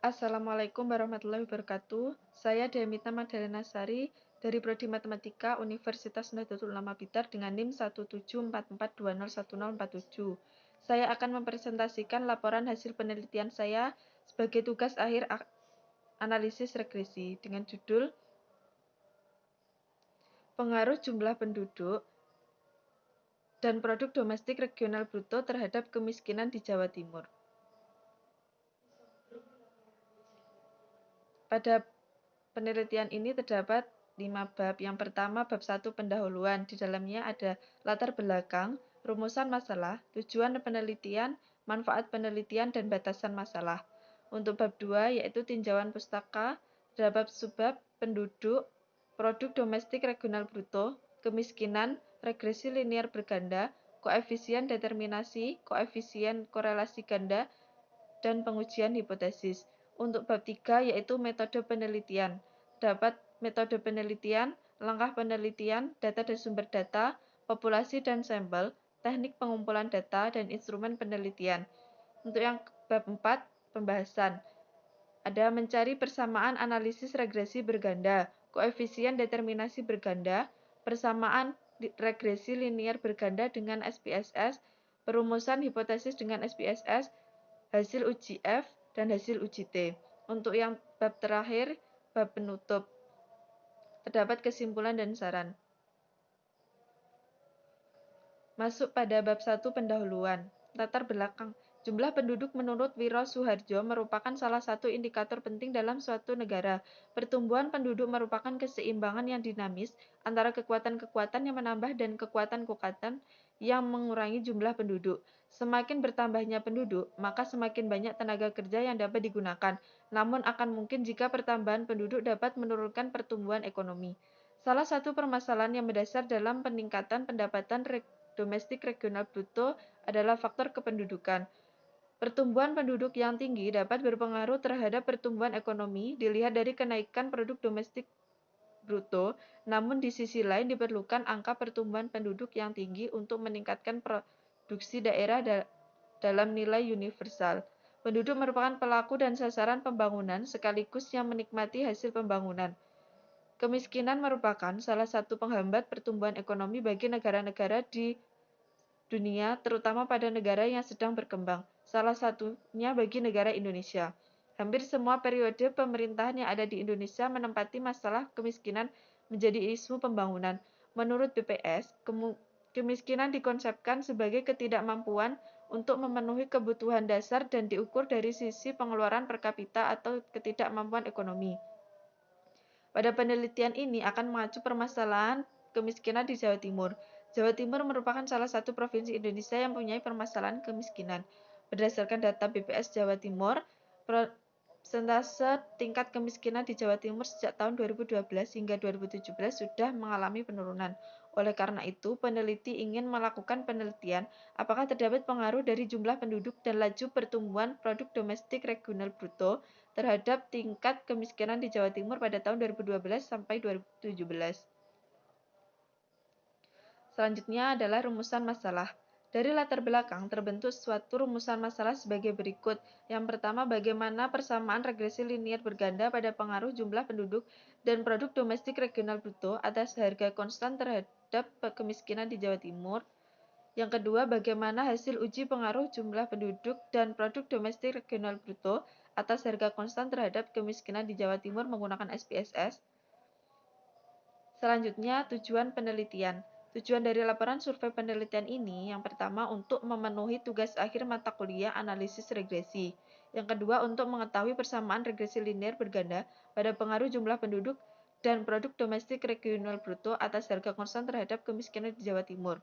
Assalamualaikum warahmatullahi wabarakatuh. Saya Demita Magdalena Sari dari Prodi Matematika Universitas Nahdlatul Ulama Blitar dengan NIM 17442010047. Saya akan mempresentasikan laporan hasil penelitian saya sebagai tugas akhir analisis regresi dengan judul Pengaruh jumlah penduduk dan produk domestik regional bruto terhadap kemiskinan di Jawa Timur. Pada penelitian ini terdapat 5 bab. Yang pertama, bab 1 pendahuluan. Di dalamnya ada latar belakang, rumusan masalah, tujuan penelitian, manfaat penelitian, dan batasan masalah. Untuk bab 2, yaitu tinjauan pustaka, terdapat subbab penduduk, produk domestik regional bruto, kemiskinan, regresi linier berganda, koefisien determinasi, koefisien korelasi ganda, dan pengujian hipotesis. Untuk bab 3 yaitu metode penelitian. Dapat metode penelitian, langkah penelitian, data dan sumber data, populasi dan sampel, teknik pengumpulan data, dan instrumen penelitian. Untuk yang bab 4, pembahasan. Ada mencari persamaan analisis regresi berganda, koefisien determinasi berganda, persamaan regresi linier berganda dengan SPSS, perumusan hipotesis dengan SPSS, hasil uji F, dan hasil uji T. Untuk yang bab terakhir, bab penutup, terdapat kesimpulan dan saran. Masuk pada bab 1 pendahuluan. Latar belakang. Jumlah penduduk menurut Wiro Suhardjo merupakan salah satu indikator penting dalam suatu negara. Pertumbuhan penduduk merupakan keseimbangan yang dinamis antara kekuatan-kekuatan yang menambah dan kekuatan-kekuatan yang mengurangi jumlah penduduk. Semakin bertambahnya penduduk, maka semakin banyak tenaga kerja yang dapat digunakan. Namun akan mungkin jika pertambahan penduduk dapat menurunkan pertumbuhan ekonomi. Salah satu permasalahan yang mendasar dalam peningkatan pendapatan domestik regional bruto adalah faktor kependudukan. Pertumbuhan penduduk yang tinggi dapat berpengaruh terhadap pertumbuhan ekonomi dilihat dari kenaikan produk domestik bruto, namun di sisi lain diperlukan angka pertumbuhan penduduk yang tinggi untuk meningkatkan produksi daerah dalam nilai universal. Penduduk merupakan pelaku dan sasaran pembangunan sekaligus yang menikmati hasil pembangunan. Kemiskinan merupakan salah satu penghambat pertumbuhan ekonomi bagi negara-negara di dunia, terutama pada negara yang sedang berkembang, salah satunya bagi negara Indonesia. Hampir semua periode pemerintahan yang ada di Indonesia menempati masalah kemiskinan menjadi isu pembangunan. Menurut BPS, kemiskinan dikonsepkan sebagai ketidakmampuan untuk memenuhi kebutuhan dasar dan diukur dari sisi pengeluaran per kapita atau ketidakmampuan ekonomi. Pada penelitian ini akan mengacu permasalahan kemiskinan di Jawa Timur. Jawa Timur merupakan salah satu provinsi Indonesia yang mempunyai permasalahan kemiskinan. Berdasarkan data BPS Jawa Timur, persentase tingkat kemiskinan di Jawa Timur sejak tahun 2012 hingga 2017 sudah mengalami penurunan. Oleh karena itu, peneliti ingin melakukan penelitian apakah terdapat pengaruh dari jumlah penduduk dan laju pertumbuhan produk domestik regional bruto terhadap tingkat kemiskinan di Jawa Timur pada tahun 2012 sampai 2017. Selanjutnya adalah rumusan masalah. Dari latar belakang terbentuk suatu rumusan masalah sebagai berikut. Yang pertama, bagaimana persamaan regresi linier berganda pada pengaruh jumlah penduduk dan produk domestik regional bruto atas harga konstan terhadap kemiskinan di Jawa Timur. Yang kedua, bagaimana hasil uji pengaruh jumlah penduduk dan produk domestik regional bruto atas harga konstan terhadap kemiskinan di Jawa Timur menggunakan SPSS. Selanjutnya, tujuan penelitian. Tujuan dari laporan survei penelitian ini, yang pertama untuk memenuhi tugas akhir mata kuliah analisis regresi. Yang kedua untuk mengetahui persamaan regresi linier berganda pada pengaruh jumlah penduduk dan produk domestik regional bruto atas harga konstan terhadap kemiskinan di Jawa Timur.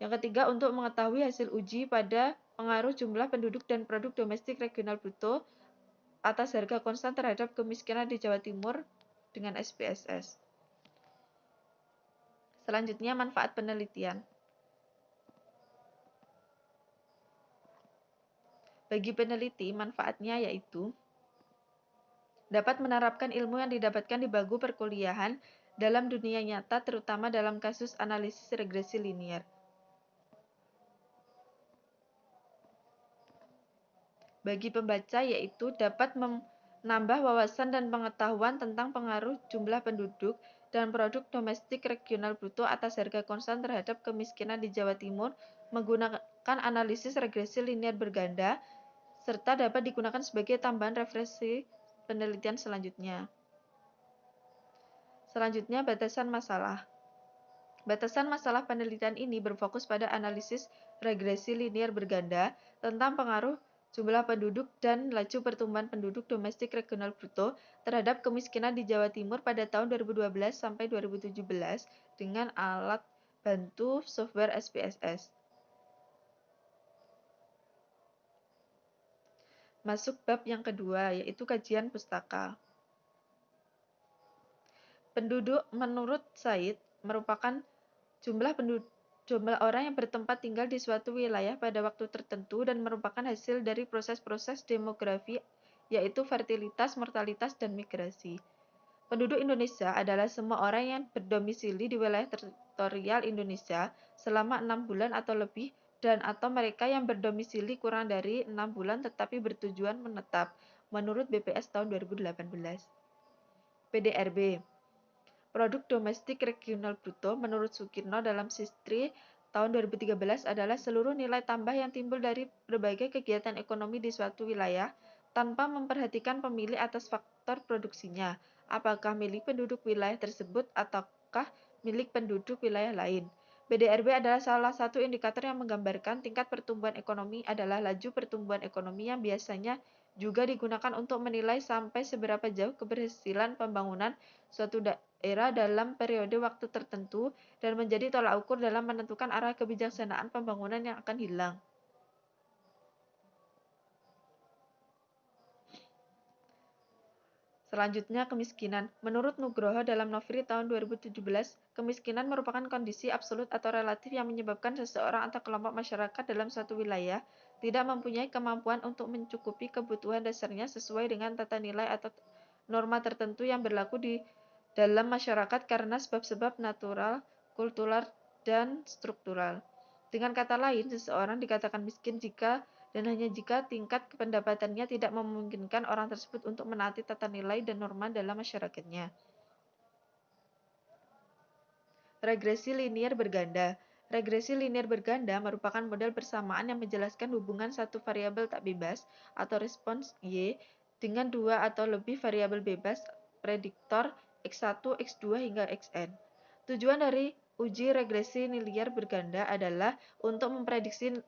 Yang ketiga untuk mengetahui hasil uji pada pengaruh jumlah penduduk dan produk domestik regional bruto atas harga konstan terhadap kemiskinan di Jawa Timur dengan SPSS. Selanjutnya, manfaat penelitian. Bagi peneliti, manfaatnya yaitu dapat menerapkan ilmu yang didapatkan di bangku perkuliahan dalam dunia nyata, terutama dalam kasus analisis regresi linier. bagi pembaca, yaitu dapat menambah wawasan dan pengetahuan tentang pengaruh jumlah penduduk dan produk domestik regional bruto atas harga konsumen terhadap kemiskinan di Jawa Timur menggunakan analisis regresi linear berganda, serta dapat digunakan sebagai tambahan referensi penelitian selanjutnya. Selanjutnya, batasan masalah. Batasan masalah penelitian ini berfokus pada analisis regresi linear berganda tentang pengaruh jumlah penduduk dan laju pertumbuhan penduduk domestik regional bruto terhadap kemiskinan di Jawa Timur pada tahun 2012 sampai 2017 dengan alat bantu software SPSS. Masuk bab yang kedua, yaitu kajian pustaka. Penduduk menurut Said merupakan jumlah orang yang bertempat tinggal di suatu wilayah pada waktu tertentu dan merupakan hasil dari proses-proses demografi, yaitu fertilitas, mortalitas, dan migrasi. Penduduk Indonesia adalah semua orang yang berdomisili di wilayah teritorial Indonesia selama 6 bulan atau lebih dan atau mereka yang berdomisili kurang dari 6 bulan tetapi bertujuan menetap, menurut BPS tahun 2018. PDRB, Produk Domestik Regional Bruto, menurut Sukirno dalam Sistri tahun 2013 adalah seluruh nilai tambah yang timbul dari berbagai kegiatan ekonomi di suatu wilayah tanpa memperhatikan pemilih atas faktor produksinya, apakah milik penduduk wilayah tersebut ataukah milik penduduk wilayah lain. BDRB adalah salah satu indikator yang menggambarkan tingkat pertumbuhan ekonomi adalah laju pertumbuhan ekonomi yang biasanya juga digunakan untuk menilai sampai seberapa jauh keberhasilan pembangunan suatu daerah dalam periode waktu tertentu dan menjadi tolak ukur dalam menentukan arah kebijaksanaan pembangunan yang akan hilang. Selanjutnya, kemiskinan. Menurut Nugroho dalam Novri tahun 2017, kemiskinan merupakan kondisi absolut atau relatif yang menyebabkan seseorang atau kelompok masyarakat dalam suatu wilayah tidak mempunyai kemampuan untuk mencukupi kebutuhan dasarnya sesuai dengan tata nilai atau norma tertentu yang berlaku di dalam masyarakat karena sebab-sebab natural, kultural, dan struktural. Dengan kata lain, seseorang dikatakan miskin jika dan hanya jika tingkat pendapatannya tidak memungkinkan orang tersebut untuk menaati tata nilai dan norma dalam masyarakatnya. Regresi linear berganda. Regresi linear berganda merupakan model persamaan yang menjelaskan hubungan satu variabel tak bebas atau respons Y dengan dua atau lebih variabel bebas prediktor X1, X2 hingga Xn. Tujuan dari uji regresi linear berganda adalah untuk memprediksi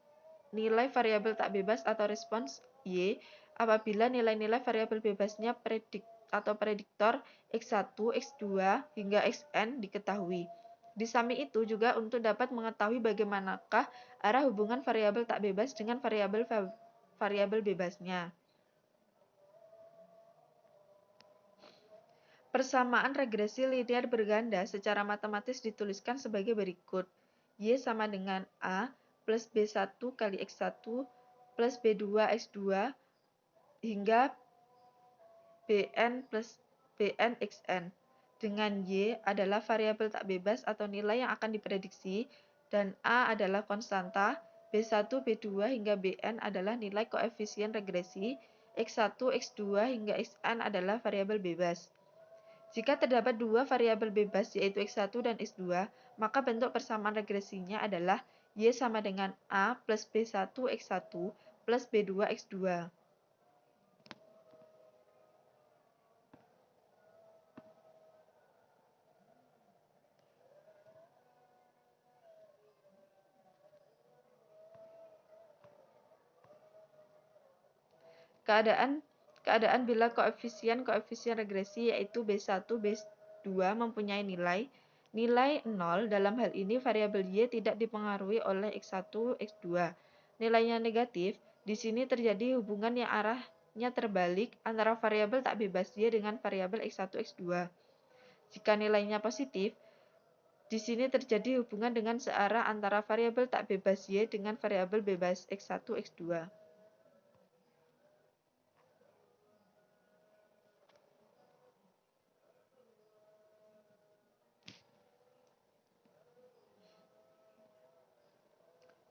nilai variabel tak bebas atau respons Y apabila nilai-nilai variabel bebasnya prediktor X1, X2 hingga Xn diketahui. Di samping itu juga untuk dapat mengetahui bagaimanakah arah hubungan variabel tak bebas dengan variabel bebasnya. Persamaan regresi linear berganda secara matematis dituliskan sebagai berikut. Y sama dengan A plus B1 kali X1 plus B2 X2 hingga Bn plus Bn Xn. Dengan Y adalah variabel tak bebas atau nilai yang akan diprediksi, dan A adalah konstanta, B1, B2 hingga Bn adalah nilai koefisien regresi, X1, X2 hingga Xn adalah variabel bebas. Jika terdapat dua variabel bebas yaitu X1 dan X2, maka bentuk persamaan regresinya adalah Y sama dengan A plus B1 X1 plus B2 X2. Keadaan bila koefisien regresi yaitu B1, B2 mempunyai nilai 0 dalam hal ini variabel Y tidak dipengaruhi oleh X1, X2. Nilainya negatif, di sini terjadi hubungan yang arahnya terbalik antara variabel tak bebas Y dengan variabel X1, X2. Jika nilainya positif, di sini terjadi hubungan dengan searah antara variabel tak bebas Y dengan variabel bebas X1, X2.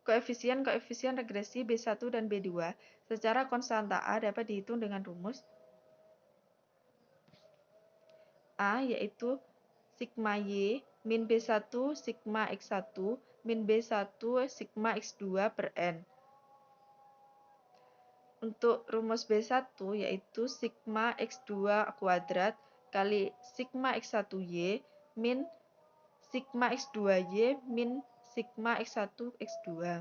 Koefisien regresi B1 dan B2 secara konstanta A dapat dihitung dengan rumus A yaitu sigma Y min B1 sigma X1 min B1 sigma X2 per N. Untuk rumus B1 yaitu sigma X2 kuadrat kali sigma X1Y min sigma X2Y min sigma X1 X2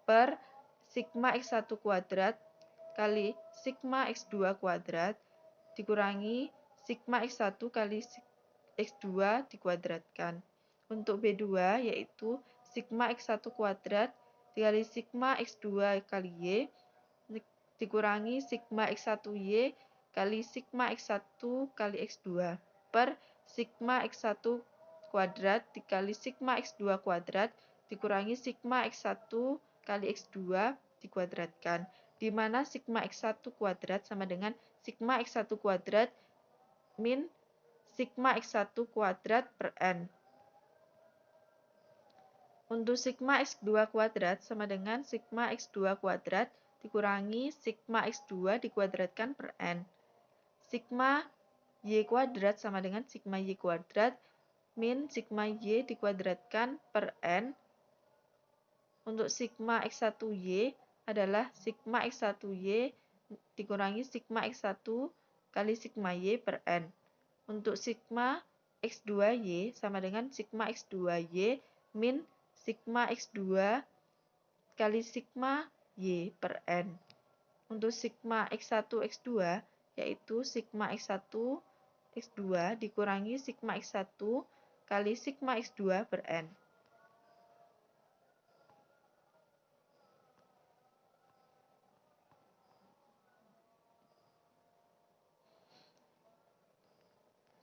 per sigma X1 kuadrat kali sigma X2 kuadrat dikurangi sigma X1 kali X2 dikuadratkan. Untuk B2 yaitu sigma X1 kuadrat dikali sigma X2 kali Y dikurangi sigma X1Y kali sigma X1 kali X2 per sigma X1 kuadrat dikali sigma X2 kuadrat dikurangi sigma X1 kali X2 dikuadratkan, di mana sigma X1 kuadrat sama dengan sigma X1 kuadrat min sigma X1 kuadrat per N. Untuk sigma X2 kuadrat sama dengan sigma X2 kuadrat dikurangi sigma X2 dikuadratkan per N. Sigma Y kuadrat sama dengan sigma Y kuadrat min sigma Y dikuadratkan per N. Untuk sigma X1Y adalah sigma X1Y dikurangi sigma X1 kali sigma Y per N. Untuk sigma X2Y sama dengan sigma X2Y min sigma X2 kali sigma Y per N. Untuk sigma X1 X2 yaitu sigma X1 X2 dikurangi sigma X1 kali sigma X2 per N.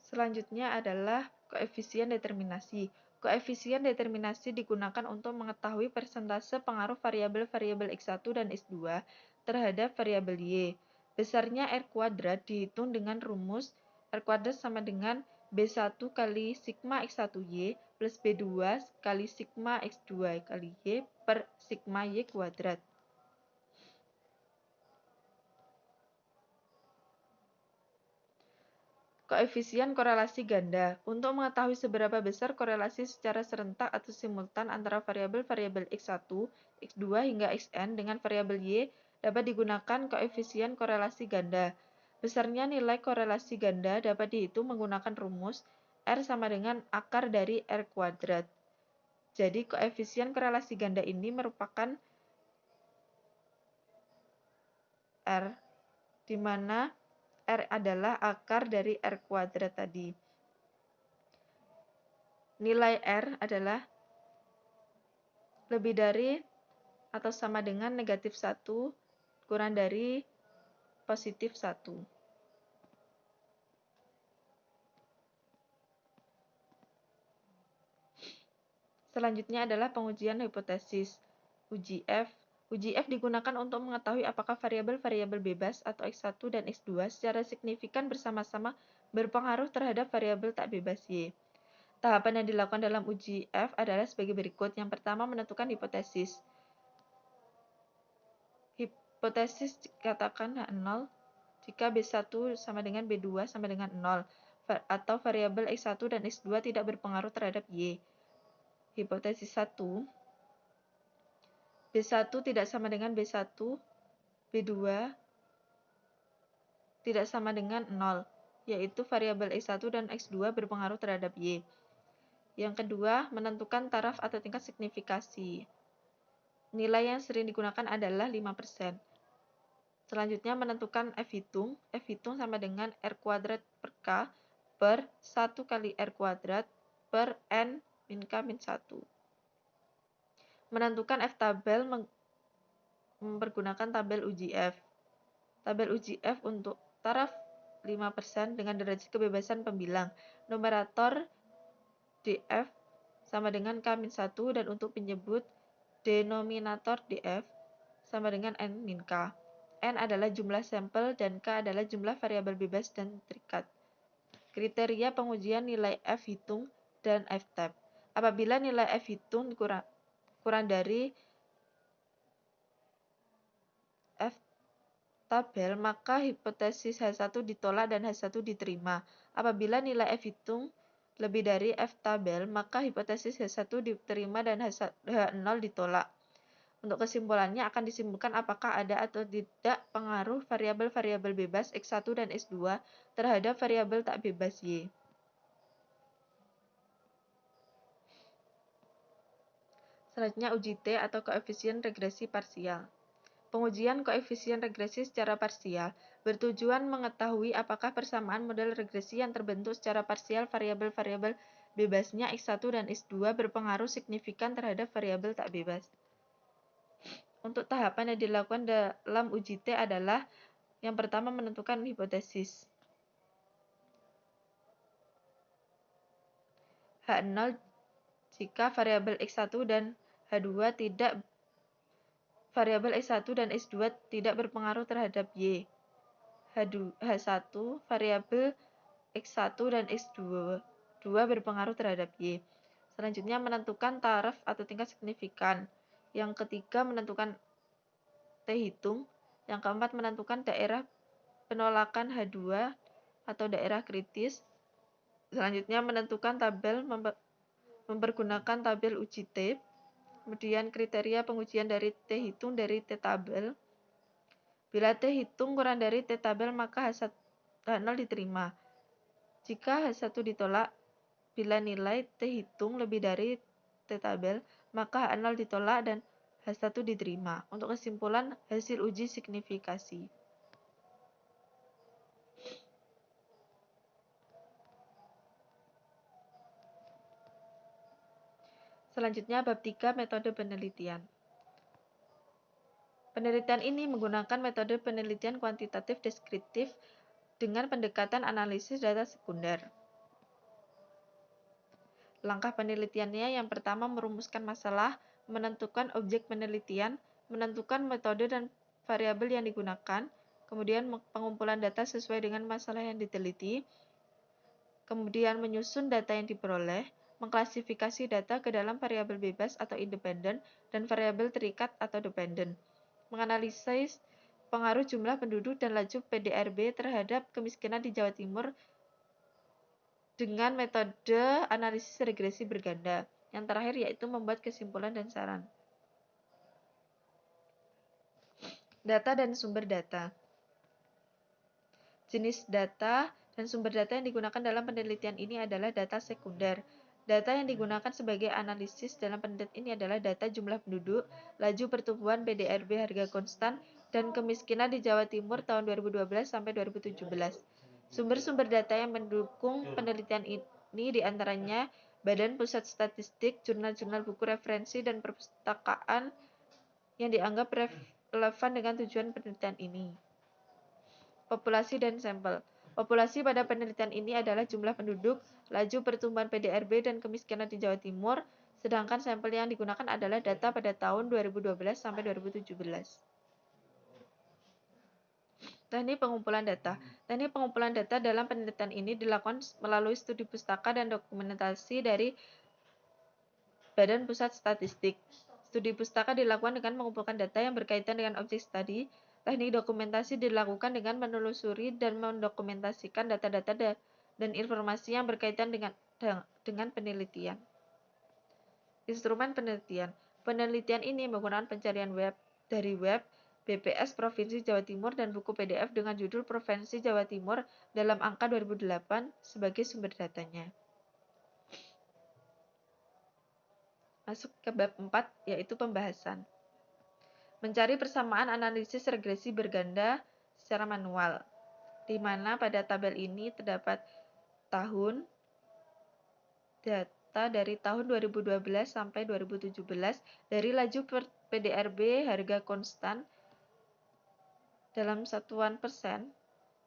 Selanjutnya adalah koefisien determinasi. Koefisien determinasi digunakan untuk mengetahui persentase pengaruh variabel-variabel X1 dan X2 terhadap variabel Y. Besarnya R kuadrat dihitung dengan rumus R kuadrat sama dengan B1 kali sigma X1Y plus B2 kali sigma X2 kali Y per sigma Y kuadrat. Koefisien korelasi ganda. Untuk mengetahui seberapa besar korelasi secara serentak atau simultan antara variabel-variabel X1, X2 hingga Xn dengan variabel Y dapat digunakan koefisien korelasi ganda. Besarnya nilai korelasi ganda dapat dihitung menggunakan rumus R sama dengan akar dari R kuadrat. Jadi koefisien korelasi ganda ini merupakan R, di mana R adalah akar dari R kuadrat tadi. Nilai R adalah lebih dari atau sama dengan negatif 1 kurang dari positif 1. Selanjutnya adalah pengujian hipotesis. Uji F. Uji F digunakan untuk mengetahui apakah variabel-variabel bebas atau X1 dan X2 secara signifikan bersama-sama berpengaruh terhadap variabel tak bebas Y. Tahapan yang dilakukan dalam uji F adalah sebagai berikut. Yang pertama, menentukan hipotesis. Hipotesis dikatakan 0 jika B1 sama dengan B2 sama dengan 0 atau variabel X1 dan X2 tidak berpengaruh terhadap Y. Hipotesis 1, B1 tidak sama dengan B1, B2 tidak sama dengan 0, yaitu variabel X1 dan X2 berpengaruh terhadap Y. Yang kedua, menentukan taraf atau tingkat signifikasi. Nilai yang sering digunakan adalah 5%. Selanjutnya, menentukan F hitung. F hitung sama dengan R kuadrat per K per 1 kali R kuadrat per N min K min 1. Menentukan F tabel mempergunakan tabel uji F. Tabel uji F untuk taraf 5% dengan derajat kebebasan pembilang. Numerator DF sama dengan K-1 dan untuk penyebut denominator DF sama dengan N min K. N adalah jumlah sampel dan K adalah jumlah variabel bebas dan terikat. Kriteria pengujian nilai F hitung dan F tab. Apabila nilai F hitung kurang dari tabel, maka hipotesis H1 ditolak dan H1 diterima. Apabila nilai F hitung lebih dari F tabel, maka hipotesis H1 diterima dan H0 ditolak. Untuk kesimpulannya akan disimpulkan apakah ada atau tidak pengaruh variabel-variabel bebas X1 dan X2 terhadap variabel tak bebas Y. Selanjutnya uji T atau koefisien regresi parsial. Pengujian koefisien regresi secara parsial bertujuan mengetahui apakah persamaan model regresi yang terbentuk secara parsial variabel-variabel bebasnya X1 dan X2 berpengaruh signifikan terhadap variabel tak bebas. Untuk tahapan yang dilakukan dalam uji T adalah yang pertama menentukan hipotesis. H0 jika variabel X1 dan H2 tidak variabel X1 dan X2 tidak berpengaruh terhadap Y. H1 variabel X1 dan X2 berpengaruh terhadap Y. Selanjutnya menentukan taraf atau tingkat signifikan. Yang ketiga menentukan T hitung. Yang keempat menentukan daerah penolakan H2 atau daerah kritis. Selanjutnya menentukan tabel mempergunakan tabel uji T. Kemudian kriteria pengujian dari T hitung dari T tabel. Bila T hitung kurang dari T tabel maka H0 diterima. Jika H1 ditolak, bila nilai T hitung lebih dari T tabel, maka H0 ditolak dan H1 diterima. Untuk kesimpulan hasil uji signifikasi. Selanjutnya bab 3 metode penelitian. Penelitian ini menggunakan metode penelitian kuantitatif deskriptif dengan pendekatan analisis data sekunder. Langkah penelitiannya yang pertama merumuskan masalah, menentukan objek penelitian, menentukan metode dan variabel yang digunakan, kemudian pengumpulan data sesuai dengan masalah yang diteliti, kemudian menyusun data yang diperoleh, mengklasifikasi data ke dalam variabel bebas atau independen dan variabel terikat atau dependen, menganalisis pengaruh jumlah penduduk dan laju PDRB terhadap kemiskinan di Jawa Timur dengan metode analisis regresi berganda. Yang terakhir yaitu membuat kesimpulan dan saran. Data dan sumber data. Jenis data dan sumber data yang digunakan dalam penelitian ini adalah data sekunder. Data yang digunakan sebagai analisis dalam penelitian ini adalah data jumlah penduduk, laju pertumbuhan PDRB harga konstan, dan kemiskinan di Jawa Timur tahun 2012 sampai 2017. Sumber-sumber data yang mendukung penelitian ini diantaranya Badan Pusat Statistik, jurnal-jurnal buku referensi, dan perpustakaan yang dianggap relevan dengan tujuan penelitian ini. Populasi dan sampel. Populasi pada penelitian ini adalah jumlah penduduk, laju pertumbuhan PDRB, dan kemiskinan di Jawa Timur, sedangkan sampel yang digunakan adalah data pada tahun 2012 sampai 2017. Teknik pengumpulan data. Teknik pengumpulan data dalam penelitian ini dilakukan melalui studi pustaka dan dokumentasi dari Badan Pusat Statistik. Studi pustaka dilakukan dengan mengumpulkan data yang berkaitan dengan objek studi. Teknik dokumentasi dilakukan dengan menelusuri dan mendokumentasikan data-data dan informasi yang berkaitan dengan penelitian. Instrumen penelitian. Penelitian ini menggunakan pencarian web dari web, BPS Provinsi Jawa Timur, dan buku PDF dengan judul Provinsi Jawa Timur dalam angka 2008 sebagai sumber datanya. Masuk ke bab 4, yaitu pembahasan. Mencari persamaan analisis regresi berganda secara manual, di mana pada tabel ini terdapat tahun, data dari tahun 2012 sampai 2017 dari laju PDRB harga konstan dalam satuan persen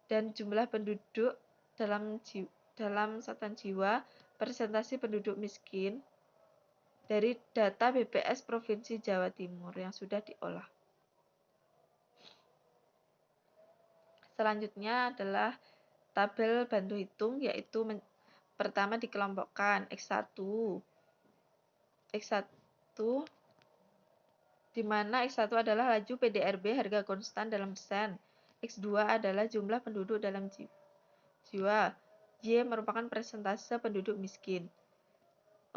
dan jumlah penduduk dalam satuan jiwa, persentase penduduk miskin dari data BPS Provinsi Jawa Timur yang sudah diolah. Selanjutnya adalah tabel bantu hitung, yaitu pertama dikelompokkan X1 di mana X1 adalah laju PDRB harga konstan dalam persen. X2 adalah jumlah penduduk dalam jiwa. Y merupakan persentase penduduk miskin.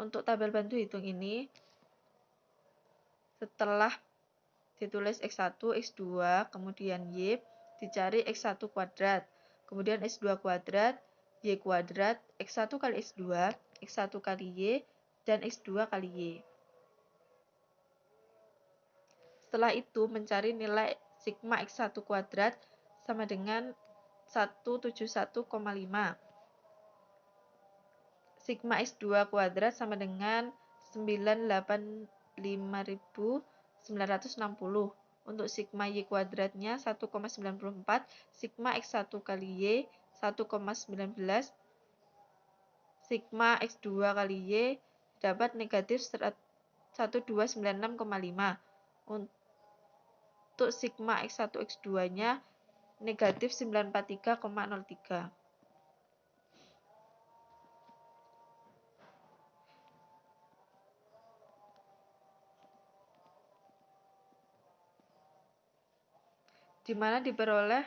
Untuk tabel bantu hitung ini, setelah ditulis X1, X2, kemudian Y, dicari X1 kuadrat, kemudian X2 kuadrat, Y kuadrat, X1 kali X2, X1 kali Y, dan X2 kali Y. Setelah itu mencari nilai sigma X1 kuadrat sama dengan 171,5. Sigma X2 kuadrat sama dengan 985.960. Untuk sigma Y kuadratnya 1,94. Sigma X1 kali Y 1,19. Sigma X2 kali Y dapat negatif 1296,5. Untuk sigma X1 X2-nya negatif 943,03. Di mana diperoleh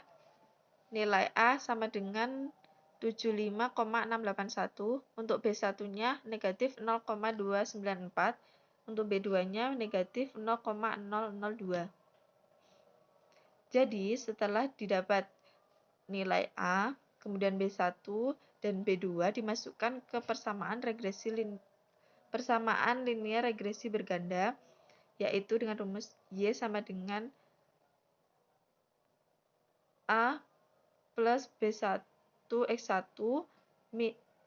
nilai A sama dengan 75,681, untuk B1-nya negatif 0,294, untuk B2-nya negatif 0,002. Jadi, setelah didapat nilai A, kemudian B1 dan B2 dimasukkan ke persamaan linear regresi berganda, yaitu dengan rumus Y sama dengan A plus B1 X1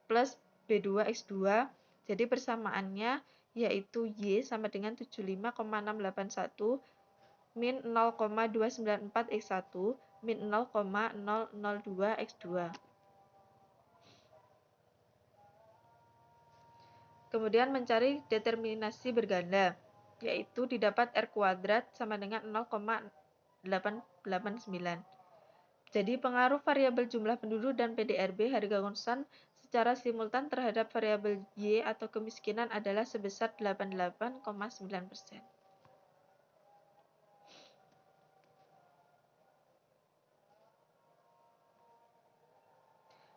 plus B2 X2. Jadi persamaannya yaitu Y sama dengan 75,681 min 0,294 X1 min 0,002 X2. Kemudian mencari determinasi berganda, yaitu didapat R kuadrat sama dengan 0,889. Jadi pengaruh variabel jumlah penduduk dan PDRB harga konstan secara simultan terhadap variabel Y atau kemiskinan adalah sebesar 88,9%.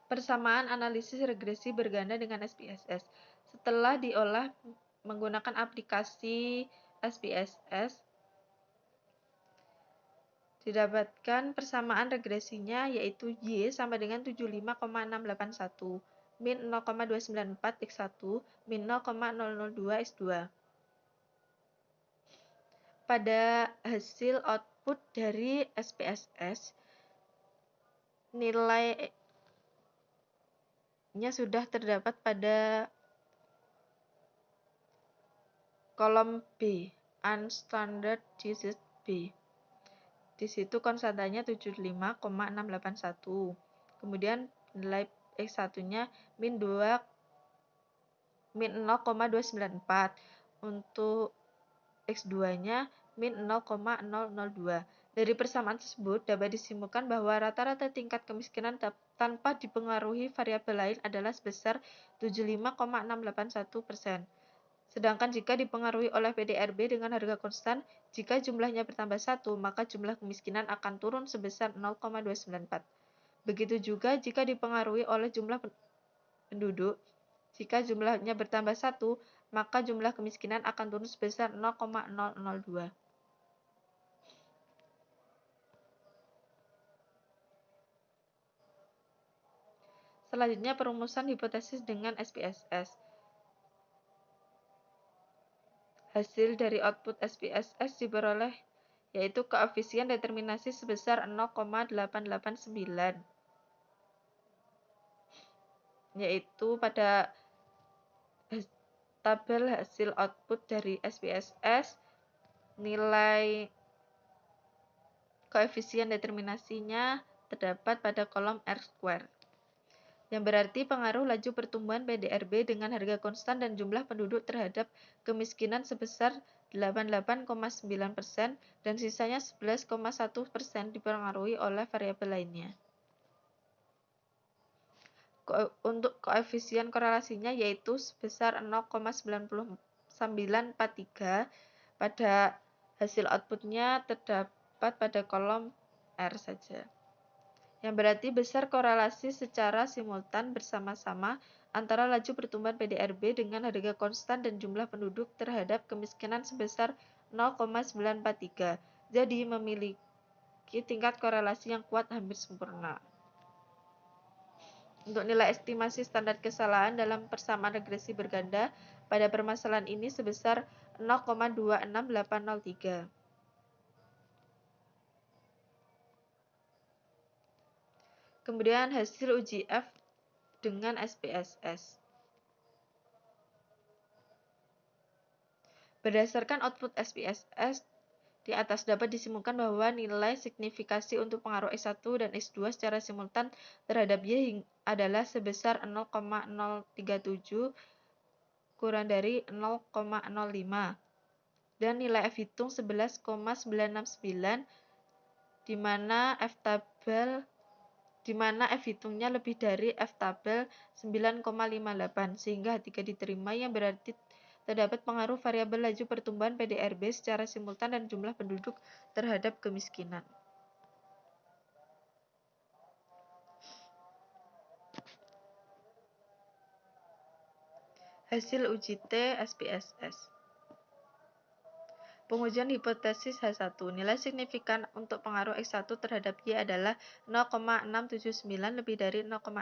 Persamaan analisis regresi berganda dengan SPSS. Setelah diolah menggunakan aplikasi SPSS, didapatkan persamaan regresinya yaitu Y sama dengan 75,681 min 0,294 X1 min 0,002 X2. Pada hasil output dari SPSS, nilainya sudah terdapat pada kolom B, Unstandard Disease B. Di situ konstantanya 75,681. Kemudian nilai X1-nya min 0,294. Untuk X2-nya min 0,002. Dari persamaan tersebut dapat disimpulkan bahwa rata-rata tingkat kemiskinan tanpa dipengaruhi variabel lain adalah sebesar 75,681%. Sedangkan jika dipengaruhi oleh PDRB dengan harga konstan, jika jumlahnya bertambah 1, maka jumlah kemiskinan akan turun sebesar 0,294. Begitu juga jika dipengaruhi oleh jumlah penduduk, jika jumlahnya bertambah 1, maka jumlah kemiskinan akan turun sebesar 0,002. Selanjutnya perumusan hipotesis dengan SPSS. Hasil dari output SPSS diperoleh yaitu koefisien determinasi sebesar 0,889. Yaitu pada tabel hasil output dari SPSS, nilai koefisien determinasinya terdapat pada kolom R². Yang berarti pengaruh laju pertumbuhan PDRB dengan harga konstan dan jumlah penduduk terhadap kemiskinan sebesar 88,9% dan sisanya 11,1% dipengaruhi oleh variabel lainnya. Untuk koefisien korelasinya yaitu sebesar 0,9943 pada hasil outputnya terdapat pada kolom R saja. yang berarti besar korelasi secara simultan bersama-sama antara laju pertumbuhan PDRB dengan harga konstan dan jumlah penduduk terhadap kemiskinan sebesar 0,943. Jadi memiliki tingkat korelasi yang kuat hampir sempurna. Untuk nilai estimasi standar kesalahan dalam persamaan regresi berganda pada permasalahan ini sebesar 0,26803. Kemudian hasil uji F dengan SPSS. Berdasarkan output SPSS, di atas dapat disimpulkan bahwa nilai signifikasi untuk pengaruh X1 dan X2 secara simultan terhadap Y adalah sebesar 0,037 kurang dari 0,05 dan nilai F hitung 11,969 di mana F hitungnya lebih dari F tabel 9,58 sehingga H3 diterima, yang berarti terdapat pengaruh variabel laju pertumbuhan PDRB secara simultan dan jumlah penduduk terhadap kemiskinan. Hasil uji T SPSS. Pengujian hipotesis H1. Nilai signifikan untuk pengaruh X1 terhadap Y adalah 0,679 lebih dari 0,05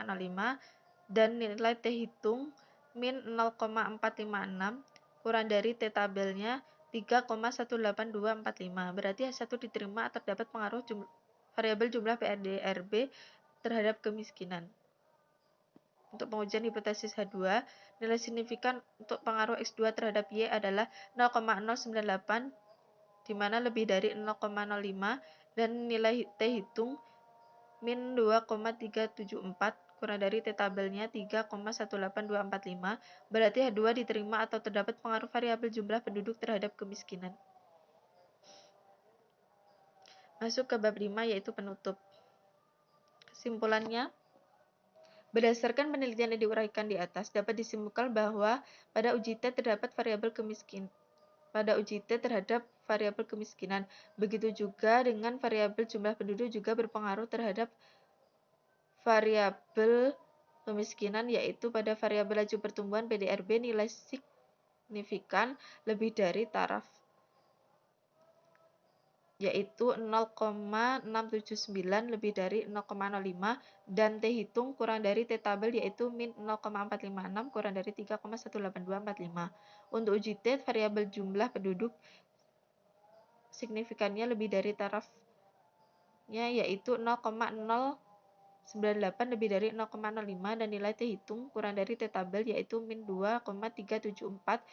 dan nilai T hitung min 0,456 kurang dari T tabelnya 3,18245. Berarti H1 diterima terdapat pengaruh variabel jumlah PDRB terhadap kemiskinan. Untuk pengujian hipotesis H2, nilai signifikan untuk pengaruh X2 terhadap Y adalah 0,098 di mana lebih dari 0,05 dan nilai T hitung min 2,374 kurang dari T tabelnya 3,18245. Berarti H2 diterima atau terdapat pengaruh variabel jumlah penduduk terhadap kemiskinan. Masuk ke bab 5 yaitu penutup. Kesimpulannya, berdasarkan penelitian yang diuraikan di atas, dapat disimpulkan bahwa pada uji T terdapat variabel kemiskinan. Begitu juga dengan variabel jumlah penduduk juga berpengaruh terhadap variabel kemiskinan, yaitu pada variabel laju pertumbuhan PDRB nilai signifikan lebih dari taraf, yaitu 0,679 lebih dari 0,05 dan T hitung kurang dari T tabel yaitu min 0,456 kurang dari 3,18245. Untuk uji T, variabel jumlah penduduk signifikannya lebih dari tarafnya yaitu 0,098 lebih dari 0,05 dan nilai T hitung kurang dari T tabel yaitu min 2,374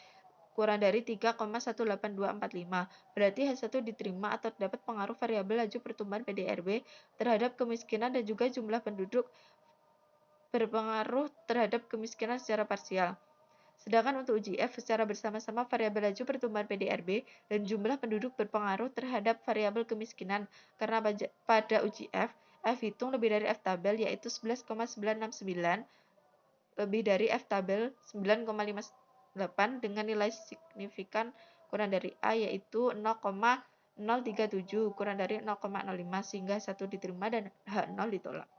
kurang dari 3,18245. Berarti H1 diterima atau terdapat pengaruh variabel laju pertumbuhan PDRB terhadap kemiskinan dan juga jumlah penduduk berpengaruh terhadap kemiskinan secara parsial. Sedangkan untuk uji F secara bersama-sama variabel laju pertumbuhan PDRB dan jumlah penduduk berpengaruh terhadap variabel kemiskinan karena pada uji F hitung lebih dari F tabel yaitu 11,969 lebih dari F tabel 9,58 dengan nilai signifikan kurang dari A yaitu 0,037 kurang dari 0,05 sehingga 1 diterima dan H0 ditolak.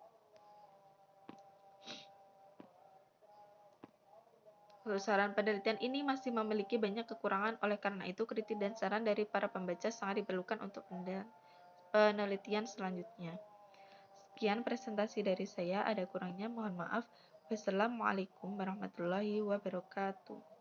Saran penelitian ini masih memiliki banyak kekurangan, oleh karena itu kritik dan saran dari para pembaca sangat diperlukan untuk penelitian selanjutnya. Sekian presentasi dari saya, ada kurangnya mohon maaf. Wassalamualaikum warahmatullahi wabarakatuh.